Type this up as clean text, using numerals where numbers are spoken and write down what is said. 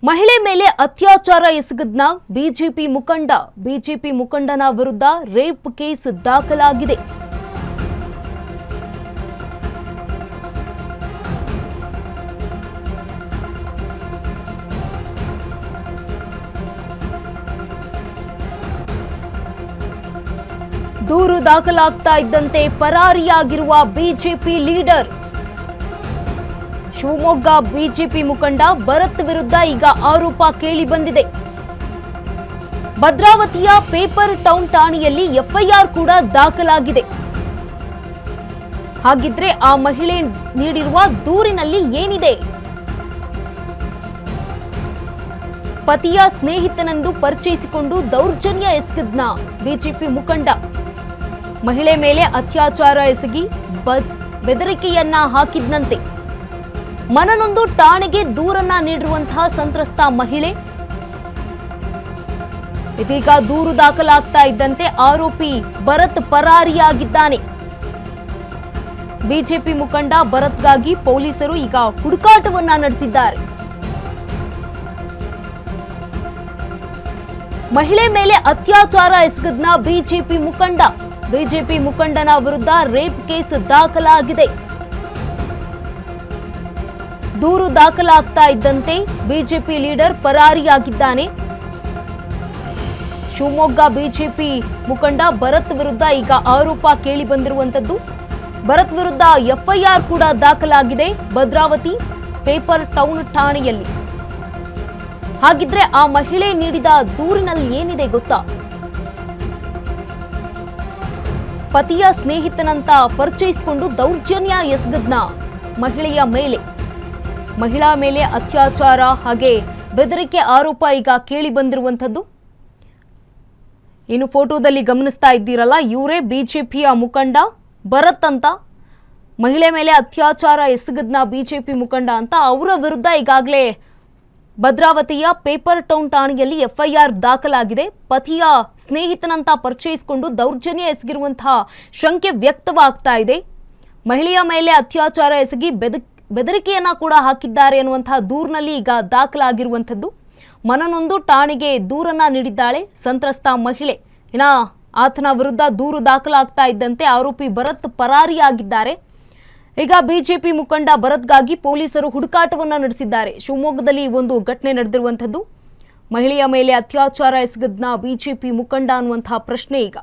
ಮಹಿಳೆ ಮೇಲೆ ಅತ್ಯಾಚಾರ ಎಸಗಿದ್ನ ಬಿಜೆಪಿ ಮುಖಂಡನ ವಿರುದ್ಧ ರೇಪ್ ಕೇಸ್ ದಾಖಲಾಗಿದೆ. ದೂರು ದಾಖಲಾಗ್ತಾ ಇದ್ದಂತೆ ಪರಾರಿಯಾಗಿರುವ ಬಿಜೆಪಿ ಲೀಡರ್. ಶಿವಮೊಗ್ಗ ಬಿಜೆಪಿ ಮುಖಂಡ ಭರತ್ ವಿರುದ್ಧ ಈಗ ಆರೋಪ ಕೇಳಿ ಬಂದಿದೆ. ಭದ್ರಾವತಿಯ ಪೇಪರ್ ಟೌನ್ ಠಾಣೆಯಲ್ಲಿ ಎಫ್ಐಆರ್ ಕೂಡ ದಾಖಲಾಗಿದೆ. ಹಾಗಿದ್ರೆ ಆ ಮಹಿಳೆ ನೀಡಿರುವ ದೂರಿನಲ್ಲಿ ಏನಿದೆ? ಪತಿಯ ಸ್ನೇಹಿತನೆಂದು ಪರಿಚಯಿಸಿಕೊಂಡು ದೌರ್ಜನ್ಯ ಎಸಗಿದ್ನ ಬಿಜೆಪಿ ಮುಖಂಡ. ಮಹಿಳೆ ಮೇಲೆ ಅತ್ಯಾಚಾರ ಎಸಗಿ ಬೆದರಿಕೆಯನ್ನ ಹಾಕಿದ್ನಂತೆ. ಮನನೊಂದು ಠಾಣೆಗೆ ದೂರನ್ನ ನೀಡಿರುವಂತಹ ಸಂತ್ರಸ್ತ ಮಹಿಳೆ. ಇದೀಗ ದೂರು ದಾಖಲಾಗ್ತಾ ಇದ್ದಂತೆ ಆರೋಪಿ ಭರತ್ ಪರಾರಿಯಾಗಿದ್ದಾನೆ. ಬಿಜೆಪಿ ಮುಖಂಡ ಭರತ್ಗಾಗಿ ಪೊಲೀಸರು ಈಗ ಹುಡುಕಾಟವನ್ನ ನಡೆಸಿದ್ದಾರೆ. ಮಹಿಳೆ ಮೇಲೆ ಅತ್ಯಾಚಾರ ಎಸಗಿದ್ನ ಬಿಜೆಪಿ ಮುಖಂಡನ ವಿರುದ್ಧ ರೇಪ್ ಕೇಸ್ ದಾಖಲಾಗಿದೆ. ದೂರು ದಾಖಲಾಗ್ತಾ ಇದ್ದಂತೆ ಬಿಜೆಪಿ ಲೀಡರ್ ಪರಾರಿಯಾಗಿದ್ದಾನೆ. ಶಿವಮೊಗ್ಗ ಬಿಜೆಪಿ ಮುಖಂಡ ಭರತ್ ವಿರುದ್ಧ ಈಗ ಆರೋಪ ಕೇಳಿ ಬಂದಿರುವಂತದ್ದು. ಭರತ್ ವಿರುದ್ಧ ಎಫ್ಐಆರ್ ಕೂಡ ದಾಖಲಾಗಿದೆ ಭದ್ರಾವತಿ ಪೇಪರ್ ಟೌನ್ ಠಾಣೆಯಲ್ಲಿ. ಹಾಗಿದ್ರೆ ಆ ಮಹಿಳೆ ನೀಡಿದ ದೂರಿನಲ್ಲಿ ಏನಿದೆ ಗೊತ್ತಾ? ಪತಿಯ ಸ್ನೇಹಿತನಂತ ಪರಿಚಯಿಸಿಕೊಂಡು ದೌರ್ಜನ್ಯ ಎಸಗದ್ನ ಮಹಿಳಾ ಮೇಲೆ ಅತ್ಯಾಚಾರ ಹಾಗೆ ಬೆದರಿಕೆ ಆರೋಪ ಈಗ ಕೇಳಿ ಬಂದಿರುವಂತದ್ದು. ಇನ್ನು ಫೋಟೋದಲ್ಲಿ ಗಮನಿಸ್ತಾ ಇದ್ದೀರಲ್ಲ, ಇವರೇ ಬಿಜೆಪಿಯ ಮುಖಂಡ ಭರತ್ ಅಂತ. ಮಹಿಳೆ ಮೇಲೆ ಅತ್ಯಾಚಾರ ಎಸಗದ್ನ ಬಿಜೆಪಿ ಮುಖಂಡ ಅಂತ. ಅವರ ವಿರುದ್ಧ ಈಗಾಗಲೇ ಭದ್ರಾವತಿಯ ಪೇಪರ್ ಟೌನ್ ಠಾಣೆಯಲ್ಲಿ ಎಫ್ಐಆರ್ ದಾಖಲಾಗಿದೆ. ಪತಿಯ ಸ್ನೇಹಿತನಂತ ಪರಿಚಯಿಸಿಕೊಂಡು ದೌರ್ಜನ್ಯ ಎಸಗಿರುವಂತಹ ಶಂಕೆ ವ್ಯಕ್ತವಾಗ್ತಾ ಇದೆ. ಮಹಿಳೆಯ ಮೇಲೆ ಅತ್ಯಾಚಾರ ಎಸಗಿ ಬೆದರಿಕೆಯನ್ನ ಕೂಡ ಹಾಕಿದ್ದಾರೆ ಅನ್ನುವಂತಹ ದೂರಿನಲ್ಲಿ ಈಗ ದಾಖಲಾಗಿರುವಂಥದ್ದು. ಮನನೊಂದು ಠಾಣೆಗೆ ದೂರನ್ನ ನೀಡಿದ್ದಾಳೆ ಸಂತ್ರಸ್ತ ಮಹಿಳೆ. ಇನ್ನ ಆತನ ವಿರುದ್ಧ ದೂರು ದಾಖಲಾಗ್ತಾ ಇದ್ದಂತೆ ಆರೋಪಿ ಭರತ್ ಪರಾರಿಯಾಗಿದ್ದಾರೆ. ಈಗ ಬಿಜೆಪಿ ಮುಖಂಡ ಭರತ್ಗಾಗಿ ಪೊಲೀಸರು ಹುಡುಕಾಟವನ್ನ ನಡೆಸಿದ್ದಾರೆ. ಶಿವಮೊಗ್ಗದಲ್ಲಿ ಒಂದು ಘಟನೆ ನಡೆದಿರುವಂಥದ್ದು. ಮಹಿಳೆಯ ಮೇಲೆ ಅತ್ಯಾಚಾರ ಎಸಗಿದ್ನ ಬಿಜೆಪಿ ಮುಖಂಡ ಅನ್ನುವಂತಹ ಪ್ರಶ್ನೆ ಈಗ